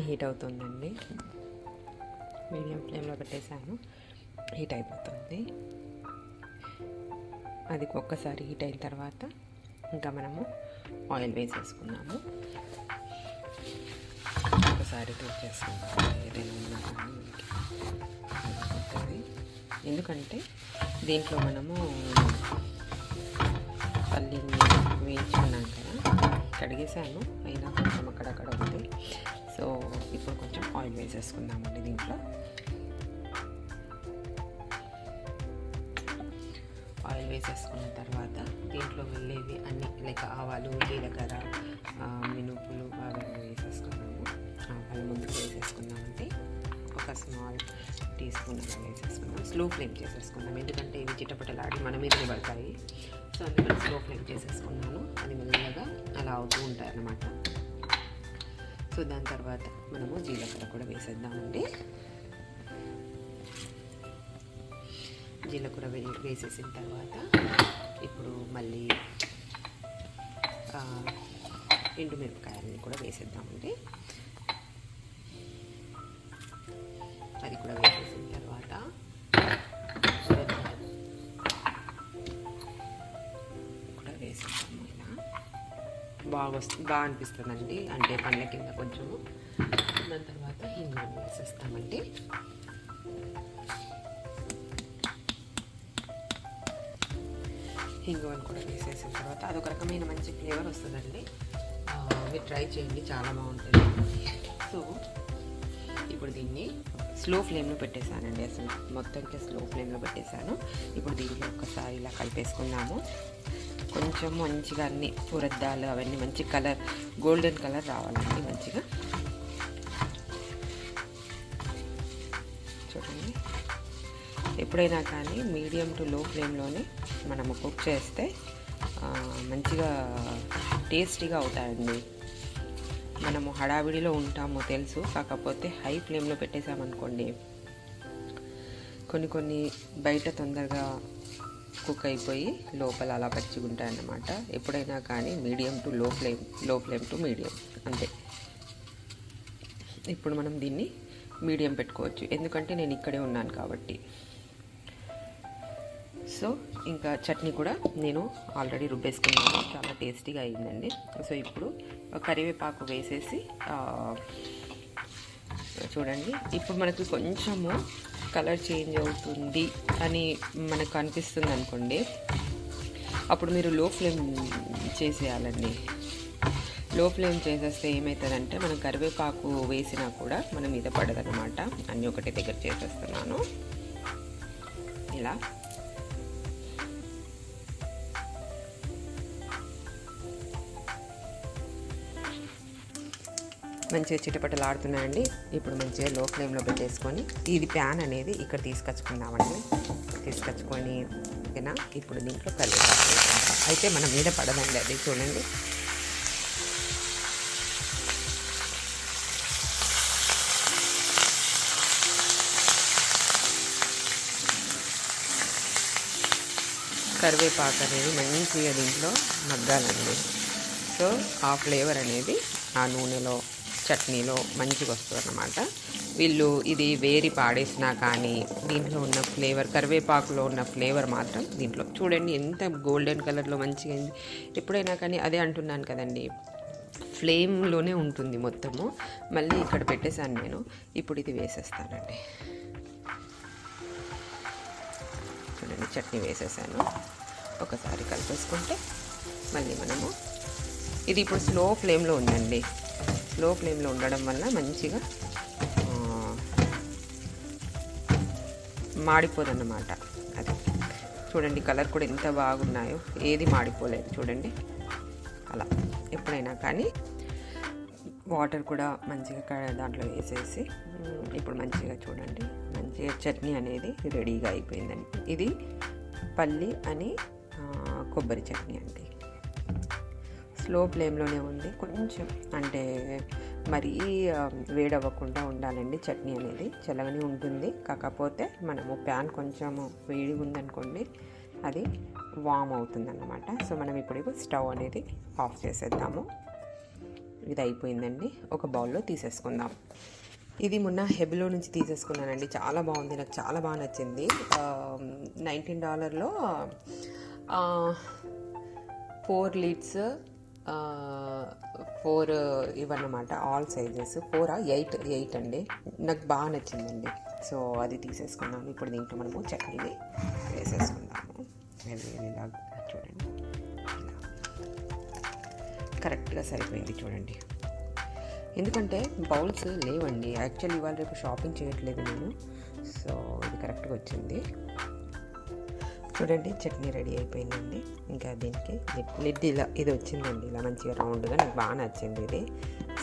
Heat అవుతుందండి. Medium ఫ్లేమ్లో పెట్టేసాను. హీట్ అయిపోతుంది. అది ఒక్కసారి హీట్ అయిన తర్వాత ఇంకా మనము ఆయిల్ వేసేసుకున్నాము. ఒకసారి టూట్ చేసుకుంటాము ఏదైనా ఉన్నా కానీ ఎందుకంటే దీంట్లో మనము పల్లీని వేయించుకున్నాం కదా, కడిగేసాను, అయినా కొంచెం అక్కడక్కడ ఉంది. సో ఇప్పుడు కొంచెం ఆయిల్ వేసేసుకుందామండి. దీంట్లో ఆయిల్ వేసేసుకున్న తర్వాత దీంట్లో వెళ్ళేవి అన్ని లైక్ ఆవాలు, జీలకర్ర, మినుపులు అవన్నీ వేసేసుకున్నాము. ఆవాలు ముందుకు వేసేసుకున్నామంటే ఒక స్మాల్ టీ స్పూన్ అలా వేసేసుకున్నాం. స్లో ఫ్లేమ్ చేసేసుకున్నాం ఎందుకంటే ఇవి చిటపటలాడి మన మీదనే పడతాయి. సో అందుకని స్లో ఫ్లేమ్ చేసేసుకున్నాను. అది మెల్లగా అలా అవుతూ ఉంటాయి అన్నమాట. సో దాని తర్వాత మనము జీలకర్ర కూడా వేసేద్దామండి. జీలకర్ర వేసేసిన తర్వాత ఇప్పుడు మళ్ళీ ఎండుమిరపకాయలని కూడా వేసేద్దామండి. అది కూడా వేసేసిన తర్వాత కూడా వేసేద్దాము. ఇలా బాగా అనిపిస్తుందండి, అంటే పండ్ల కింద కొంచెము. దాని తర్వాత హింగుని వేసేస్తామండి. హింగుని కూడా వేసేసిన తర్వాత అదొక రకమైన మంచి ఫ్లేవర్ వస్తుందండి. మీరు ట్రై చేయండి, చాలా బాగుంటుంది. సో ఇప్పుడు దీన్ని స్లో ఫ్లేమ్లో పెట్టేశానండి. అసలు మొత్తానికి స్లో ఫ్లేమ్లో పెట్టేశాను. ఇప్పుడు దీంట్లో ఒక్కసారి ఇలా కలిపేసుకున్నాము. కొంచెం మంచిగా అన్ని ఉరద్దాలు అవన్నీ మంచి కలర్, గోల్డెన్ కలర్ రావాలండి మంచిగా. చూడండి, ఎప్పుడైనా కానీ మీడియం టు లో ఫ్లేమ్లోనే మనము కుక్ చేస్తే మంచిగా టేస్టీగా అవుతాయండి. మనము హడావిడిలో ఉంటాము తెలుసు, కాకపోతే హై ఫ్లేమ్లో పెట్టేసామనుకోండి కొన్ని బయట తొందరగా కుక్ అయిపోయి లోపల అలా పచ్చిగా ఉంటాయన్నమాట. ఎప్పుడైనా కానీ మీడియం టు లో ఫ్లేమ్ టు మీడియం అంతే. ఇప్పుడు మనం దీన్ని మీడియం పెట్టుకోవచ్చు, ఎందుకంటే నేను ఇక్కడే ఉన్నాను కాబట్టి. సో ఇంకా చట్నీ కూడా నేను ఆల్రెడీ రుబ్బేసుకున్నాను, చాలా టేస్టీగా అయిందండి. సో ఇప్పుడు కరివేపాకు వేసేసి చూడండి, ఇప్పుడు మనకు కొంచెము కలర్ చేంజ్ అవుతుంది అని మనకు అనిపిస్తుంది అనుకోండి, అప్పుడు మీరు లో ఫ్లేమ్ చేసేయాలండి. లో ఫ్లేమ్ చేసేస్తే ఏమవుతుందంటే మనం కరివేపాకు వేసినా కూడా మన మీద పడదనమాట. అన్నీ ఒకటే దగ్గర చేసేస్తున్నాను ఇలా. మంచిగా చిటపటలు ఆడుతున్నాయండి. ఇప్పుడు మంచిగా లో ఫ్లేమ్లో పెట్టేసుకొని ఇది ప్యాన్ అనేది ఇక్కడ తీసుకొచ్చుకుందామండి. తీసుకొచ్చుకొని ఓకేనా. ఇప్పుడు దీంట్లో కరివేపాకు అయితే మన మీద పడదండి, అది చూడండి. కరివేపాకు అనేది మంచిగా దీంట్లో మగ్గాలండి. సో ఆ ఫ్లేవర్ అనేది ఆ నూనెలో, చట్నీలో మంచిగా వస్తుంది అన్నమాట. వీళ్ళు ఇది వేరి పాడేసినా కానీ దీంట్లో ఉన్న ఫ్లేవర్, కరివేపాకులో ఉన్న ఫ్లేవర్ మాత్రం దీంట్లో చూడండి ఎంత గోల్డెన్ కలర్లో మంచిగా అయింది. ఎప్పుడైనా కానీ అదే అంటున్నాను కదండి, ఫ్లేమ్లోనే ఉంటుంది మొత్తము. మళ్ళీ ఇక్కడ పెట్టేశాను నేను. ఇప్పుడు ఇది వేసేస్తానండి. చూడండి, చట్నీ వేసేసాను. ఒకసారి కలిపేసుకుంటే మళ్ళీ మనము ఇది ఇప్పుడు స్లో ఫ్లేమ్లో ఉందండి. స్లో ఫ్లేమ్లో ఉండడం వల్ల మంచిగా మాడిపోదన్నమాట. అది చూడండి, కలర్ కూడా ఎంత బాగున్నాయో, ఏది మాడిపోలేదు చూడండి. అలా ఎప్పుడైనా కానీ వాటర్ కూడా మంచిగా దాంట్లో వేసేసి ఇప్పుడు మంచిగా చూడండి, మంచిగా చట్నీ అనేది రెడీగా అయిపోయిందండి. ఇది పల్లి అని కొబ్బరి చట్నీ అండి. స్లో ఫ్లేమ్లోనే ఉంది. కొంచెం అంటే మరీ వేడవ్వకుండా ఉండాలండి. చట్నీ అనేది చల్లగానే ఉంటుంది, కాకపోతే మనము ప్యాన్ కొంచెము వేడిగా ఉందనుకోండి అది వామ్ అవుతుందన్నమాట. సో మనం ఇప్పుడు స్టవ్ అనేది ఆఫ్ చేసేద్దాము. ఇది అయిపోయిందండి. ఒక బౌల్లో తీసేసుకుందాం. ఇది మొన్న హెబిలో నుంచి తీసేసుకున్నానండి. చాలా బాగుంది, నాకు చాలా బాగా నచ్చింది. $19లో 4 లీడ్స్ 4 ఇవన్నమాట, ఆల్ సైజెస్. 8 అండి. నాకు బాగా నచ్చిందండి. సో అది తీసేసుకున్నాను. ఇప్పుడు దీంట్లో మనము చట్నీని వేసేసుకుందాము. ఇలా చూడండి, ఇలా కరెక్ట్గా సరిపోయింది చూడండి. ఎందుకంటే బౌల్స్ లేవండి యాక్చువల్లీ, ఇవాళ రేపు షాపింగ్ చేయట్లేదు నేను. సో ఇది కరెక్ట్గా వచ్చింది చూడండి. చట్నీ రెడీ అయిపోయిందండి. ఇంకా దీనికి లిడ్ ఇలా ఇది వచ్చిందండి, ఇలా మంచిగా రౌండ్గా. నాకు బాగా నచ్చింది ఇది.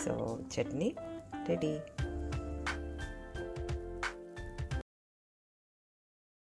So chutney ready.